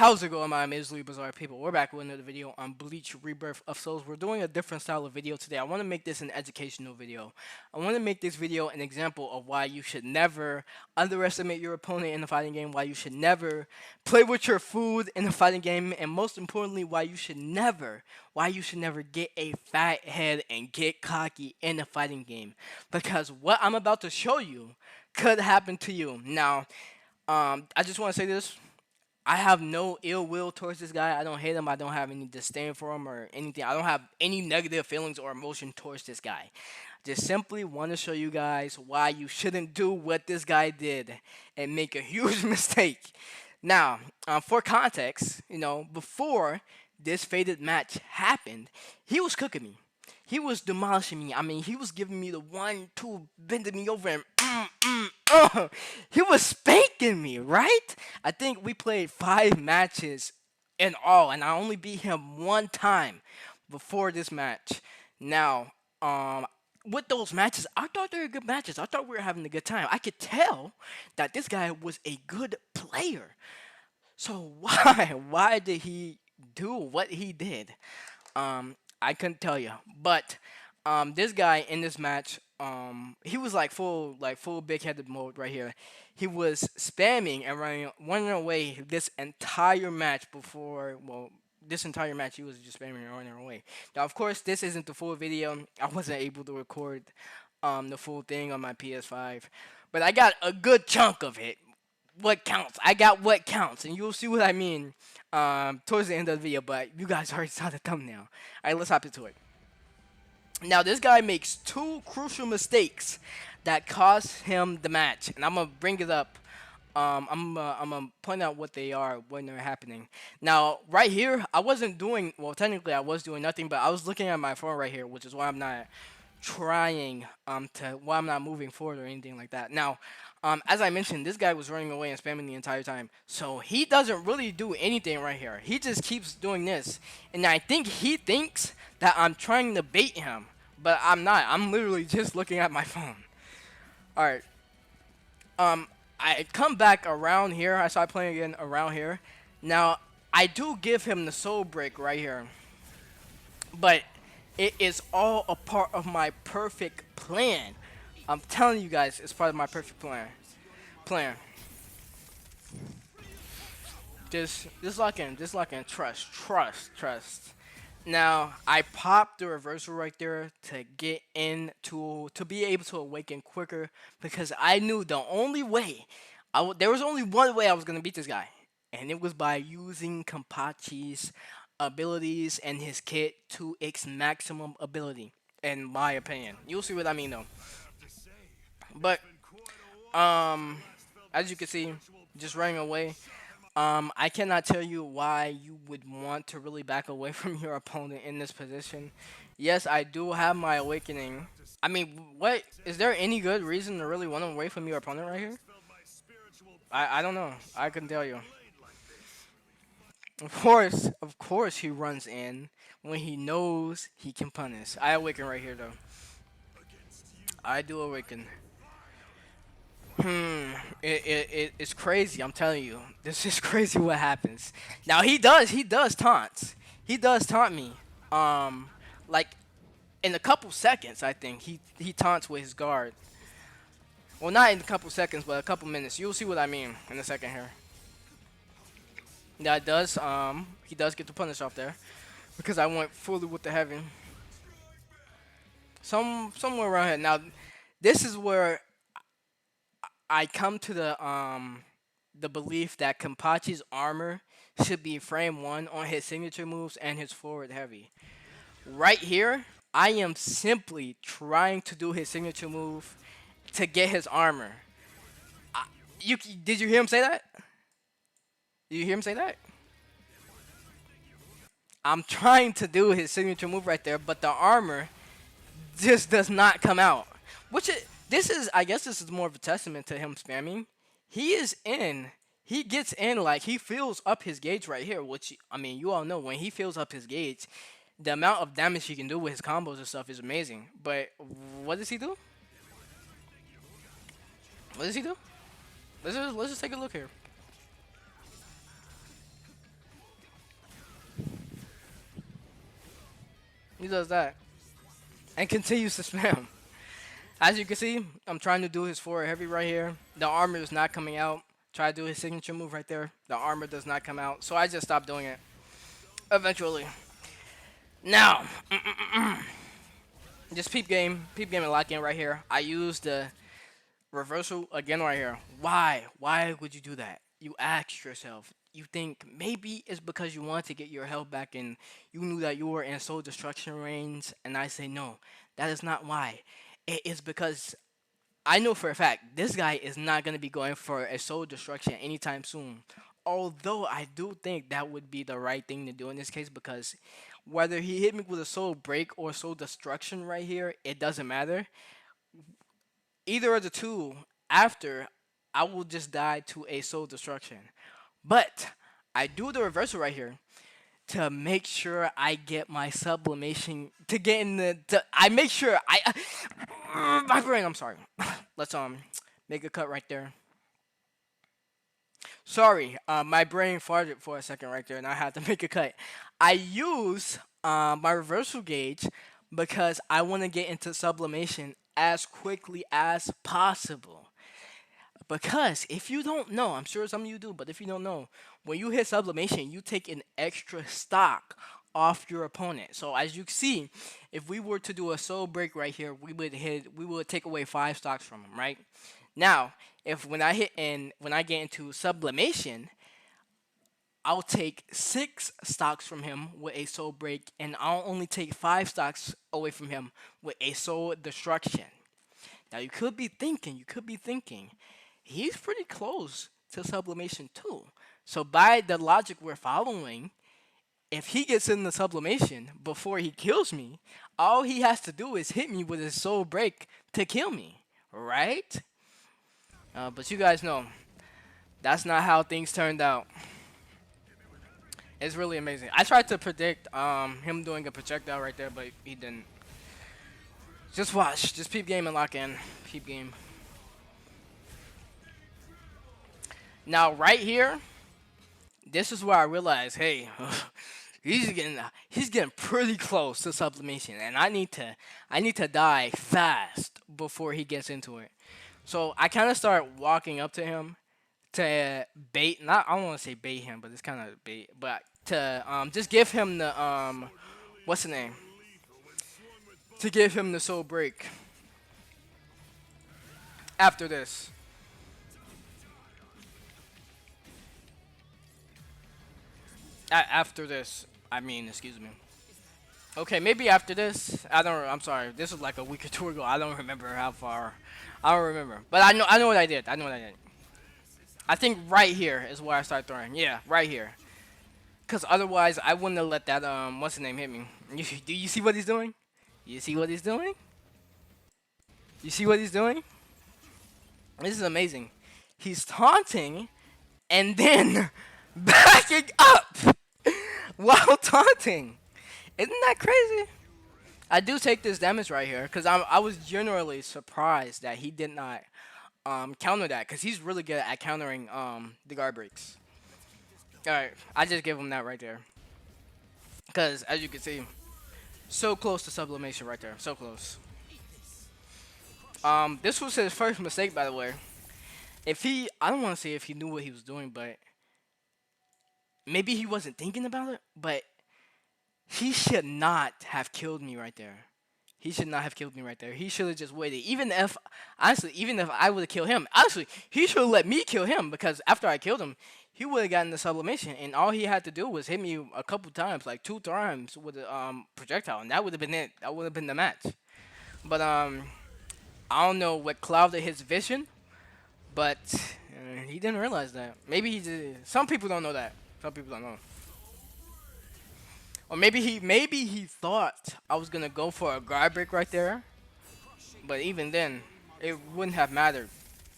How's it going, my amazingly bizarre people? We're back with another video on Bleach Rebirth of Souls. We're doing a different style of video today. I want to make this an educational video. I want to make this video an example of why you should never underestimate your opponent in a fighting game, why you should never play with your food in a fighting game, and most importantly, why you should never get a fat head and get cocky in a fighting game. Because what I'm about to show you could happen to you. Now, I just want to say this. I have no ill will towards this guy. I don't hate him. I don't have any disdain for him or anything. I don't have any negative feelings or emotion towards this guy. Just simply want to show you guys why you shouldn't do what this guy did and make a huge mistake. Now, for context, before this faded match happened, he was cooking me. He was demolishing me. I mean, he was giving me the 1-2, bending me over, and he was spanking me, right? I think we played 5 matches in all, and I only beat him 1 time before this match. Now, with those matches, I thought they were good matches. I thought we were having a good time. I could tell that this guy was a good player. So why did he do what he did? I couldn't tell you, but this guy in this match, he was like full big-headed mode right here. He was spamming and running away this entire match before. Well, this entire match he was just spamming and running away. Now, of course, this isn't the full video. I wasn't able to record the full thing on my PS5, but I got a good chunk of it. What counts? I got what counts, and you'll see what I mean towards the end of the video. But you guys already saw the thumbnail. All right, let's hop into it. Now, this guy makes 2 crucial mistakes that cost him the match, and I'm gonna bring it up. I'm gonna point out what they are when they're happening. Now, right here, I wasn't doing well. Technically, I was doing nothing, but I was looking at my phone right here, which is why I'm not trying why I'm not moving forward or anything like that. Now, as I mentioned, this guy was running away and spamming the entire time, so he doesn't really do anything right here. He just keeps doing this, and I think he thinks that I'm trying to bait him, but I'm not. I'm literally just looking at my phone. All right. I come back around here. I start playing again around here. Now, I do give him the soul break right here, but it is all a part of my perfect plan. I'm telling you guys, it's part of my perfect plan. Just lock in. Trust. Now, I popped the reversal right there to get to be able to awaken quicker, because I knew the only way, there was only one way I was gonna beat this guy, and it was by using Kenpachi's abilities and his kit to its maximum ability, in my opinion. You'll see what I mean though. But as you can see, just running away. I cannot tell you why you would want to really back away from your opponent in this position. Yes, I do have my awakening. I mean, what is there any good reason to really run away from your opponent right here? I don't know. I couldn't tell you. Of course, he runs in when he knows he can punish. I awaken right here though. I do awaken. It's crazy. I'm telling you, this is crazy. What happens now? He does taunts. He does taunt me. Like in a couple seconds, I think he taunts with his guard. Well, not in a couple seconds, but a couple minutes. You'll see what I mean in a second here. Yeah, it does. He does get the punish off there because I went fully with the heavy. Somewhere around here. Now, this is where I come to the belief that Kenpachi's armor should be frame 1 on his signature moves and his forward heavy. Right here, I am simply trying to do his signature move to get his armor. Did you hear him say that? Did you hear him say that? I'm trying to do his signature move right there, but the armor just does not come out. I guess this is more of a testament to him spamming. He gets in, like, he fills up his gauge right here, which, I mean, you all know, when he fills up his gauge, the amount of damage he can do with his combos and stuff is amazing. But what does he do? What does he do? Let's just take a look here. He does that and continues to spam. As you can see, I'm trying to do his forward heavy right here. The armor is not coming out. Try to do his signature move right there. The armor does not come out. So I just stopped doing it. Eventually. Now, just peep game and lock in right here. I use the reversal again right here. Why? Why would you do that? You ask yourself. You think maybe it's because you want to get your health back and you knew that you were in soul destruction range. And I say no, that is not why. It is because I know for a fact this guy is not going to be going for a soul destruction anytime soon. Although I do think that would be the right thing to do in this case because whether he hit me with a soul break or soul destruction right here, it doesn't matter. Either of the two, after, I will just die to a soul destruction. But I do the reversal right here to make sure I get my sublimation to get in the. I make sure my brain. I'm sorry. Let's make a cut right there. Sorry, my brain farted for a second right there, and I had to make a cut. I use my reversal gauge because I want to get into sublimation as quickly as possible. Because if you don't know, I'm sure some of you do, but if you don't know, when you hit sublimation, you take an extra stock off your opponent. So as you can see, if we were to do a soul break right here, we would take away 5 stocks from him, right? Now, if when I get into sublimation, I'll take 6 stocks from him with a soul break, and I'll only take 5 stocks away from him with a soul destruction. Now you could be thinking, he's pretty close to sublimation too. So by the logic we're following, if he gets in the sublimation before he kills me, all he has to do is hit me with his soul break to kill me, right? But you guys know that's not how things turned out. It's really amazing. I tried to predict him doing a projectile right there, but he didn't. Just watch. Just peep game and lock in. Peep game. Now right here, this is where I realized, hey, he's getting pretty close to sublimation, and I need to die fast before he gets into it. So I kind of start walking up to him to bait. Not I don't want to say bait him, but it's kind of bait. But to just give him the what's the name? To give him the soul break. After this. After this, I mean, excuse me. Okay, maybe after this. I don't. I'm sorry. This was like a week or two ago. I don't remember how far. I don't remember. But I know. I know what I did. I know what I did. I think right here is where I start throwing. Yeah, right here. Cause otherwise, I wouldn't have let that what's the name hit me. Do you see what he's doing? You see what he's doing? You see what he's doing? This is amazing. He's taunting and then backing up while taunting. Isn't that crazy? I do take this damage right here because I was generally surprised that he did not counter that because he's really good at countering the guard breaks. All right, I just give him that right there because as you can see, so close to sublimation right there, so close. This was his first mistake, by the way. If he, I don't want to say if he knew what he was doing, but maybe he wasn't thinking about it, but he should not have killed me right there. He should not have killed me right there. He should have just waited. Even if, honestly, even if I would have killed him, honestly, he should have let me kill him because after I killed him, he would have gotten the sublimation, and all he had to do was hit me a couple times, like 2 times with a projectile, and that would have been it. That would have been the match. But I don't know what clouded his vision, but he didn't realize that. Maybe he did. Some people don't know that. Some people don't know. Or maybe he thought I was gonna go for a guard break right there, but even then, it wouldn't have mattered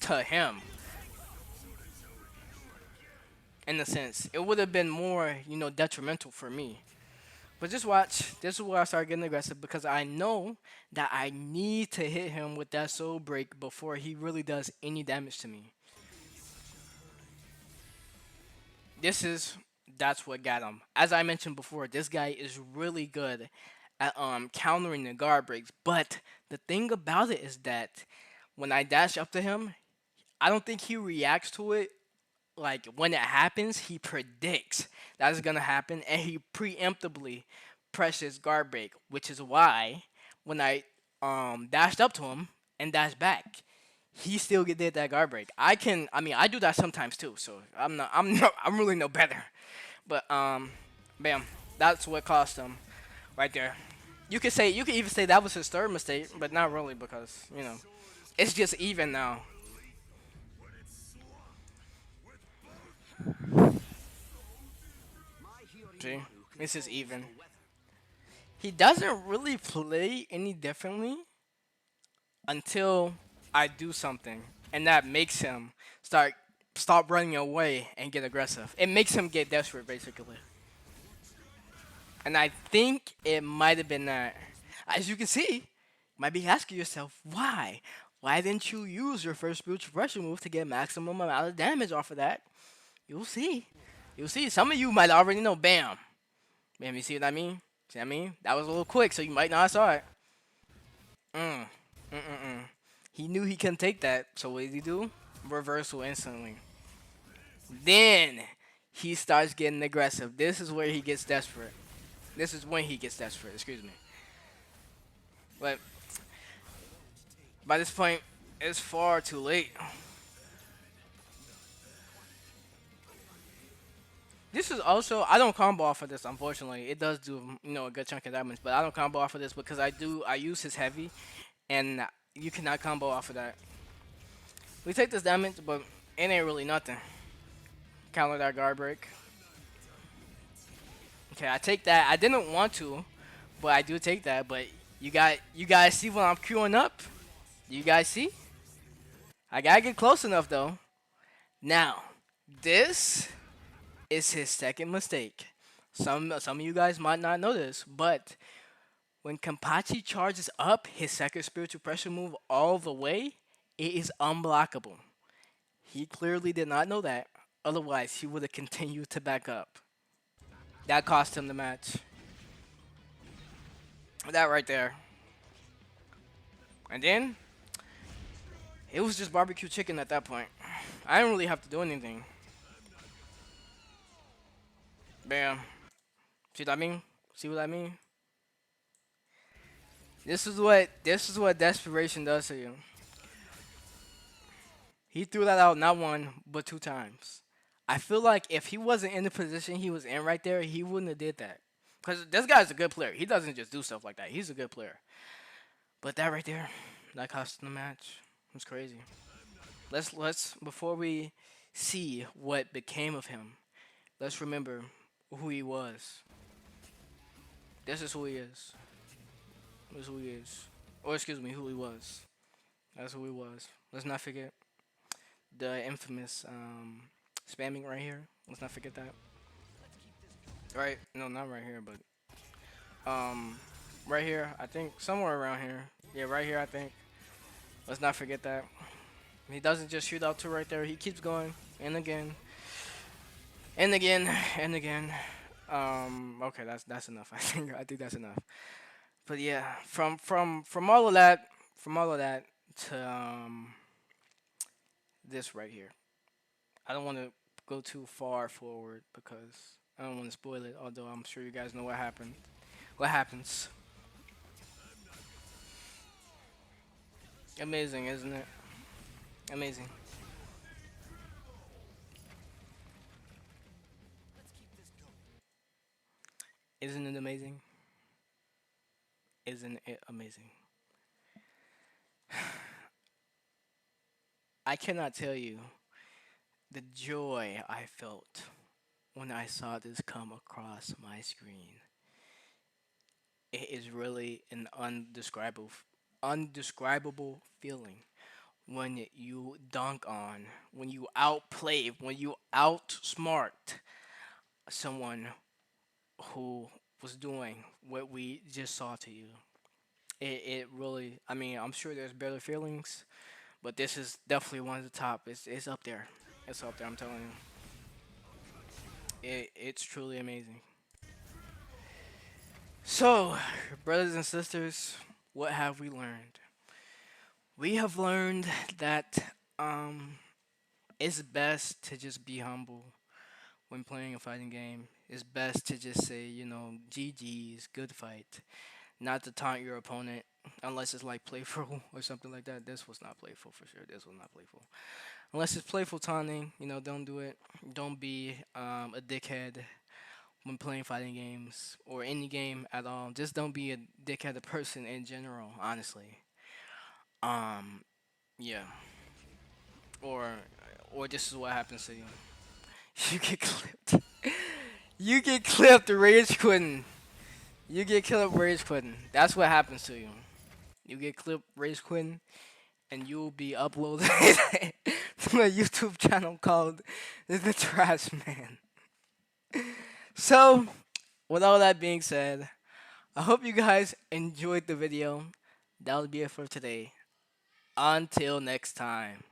to him. In a sense, it would have been more, detrimental for me. But just watch. This is where I start getting aggressive because I know that I need to hit him with that soul break before he really does any damage to me. That's what got him. As I mentioned before, this guy is really good at countering the guard breaks. But the thing about it is that when I dash up to him, I don't think he reacts to it like when it happens. He predicts that is gonna happen, and he preemptively presses guard break, which is why when I dashed up to him and dashed back, he still did that guard break. I mean, I do that sometimes too. So I'm really no better. But bam, that's what cost him right there. You could even say that was his third mistake, but not really because it's just even now. See, this is even. He doesn't really play any differently until I do something, and that makes him stop running away and get aggressive. It makes him get desperate, basically. And I think it might have been that. As you can see, you might be asking yourself, why? Why didn't you use your first spiritual pressure move to get maximum amount of damage off of that? You'll see. You'll see. Some of you might already know. Bam. Bam, you see what I mean? See what I mean? That was a little quick, so you might not have saw it. Mm. Mm-mm-mm. He knew he couldn't take that, so what did he do? Reversal instantly. Then he starts getting aggressive. This is where he gets desperate. This is when he gets desperate, excuse me. But by this point, it's far too late. This is also I don't combo off of this, unfortunately. It does do a good chunk of damage, but I don't combo off of this because I use his heavy, and you cannot combo off of that. We take this damage, but it ain't really nothing. Counter that guard break. Okay, I take that. I didn't want to, but I do take that. But you guys see what I'm queuing up? You guys see? I gotta get close enough though. Now, this is his second mistake. Some of you guys might not know this, but when Kampachi charges up his second spiritual pressure move all the way, it is unblockable. He clearly did not know that. Otherwise, he would have continued to back up. That cost him the match. That right there. And then, it was just barbecue chicken at that point. I didn't really have to do anything. Bam. See what I mean? See what I mean? This is what desperation does to you. He threw that out not one but two times. I feel like if he wasn't in the position he was in right there, he wouldn't have did that. Because this guy's a good player. He doesn't just do stuff like that. He's a good player. But that right there, that cost him the match. It was crazy. Let's before we see what became of him, let's remember who he was. This is who he is. This is who he is. Or excuse me, who he was. That's who he was. Let's not forget the infamous spamming right here. Let's not forget that. Right? No, not right here, but right here. I think somewhere around here. Yeah, right here. I think. Let's not forget that. He doesn't just shoot out two right there. He keeps going and again, and again, and again. Okay, that's enough. I think that's enough. But yeah, from all of that, to this right here. I don't want to go too far forward because I don't want to spoil it. Although I'm sure you guys know what happened. What happens? Amazing, isn't it? Amazing. Isn't it amazing? Isn't it amazing? I cannot tell you the joy I felt when I saw this come across my screen. It is really an undescribable feeling when you dunk on, when you outplay, when you outsmart someone who was doing what we just saw to you. It really, I mean, I'm sure there's better feelings, but this is definitely one of the top. It's up there. It's up there. I'm telling you, it's truly amazing. So, brothers and sisters, what have we learned? We have learned that um, it's best to just be humble when playing a fighting game. It's best to just say, GG's, good fight, not to taunt your opponent unless it's like playful or something like that. This was not playful for sure. This was not playful. Unless it's playful taunting, don't do it. Don't be a dickhead when playing fighting games or any game at all. Just don't be a dickhead person in general, honestly. Um, yeah. Or or this is what happens to you. You get clipped. You get clipped rage quitting. You get clipped rage quitting. That's what happens to you. You get clipped rage quitting and you'll be uploaded to a YouTube channel called The Trash Man. So, with all that being said, I hope you guys enjoyed the video. That'll be it for today. Until next time.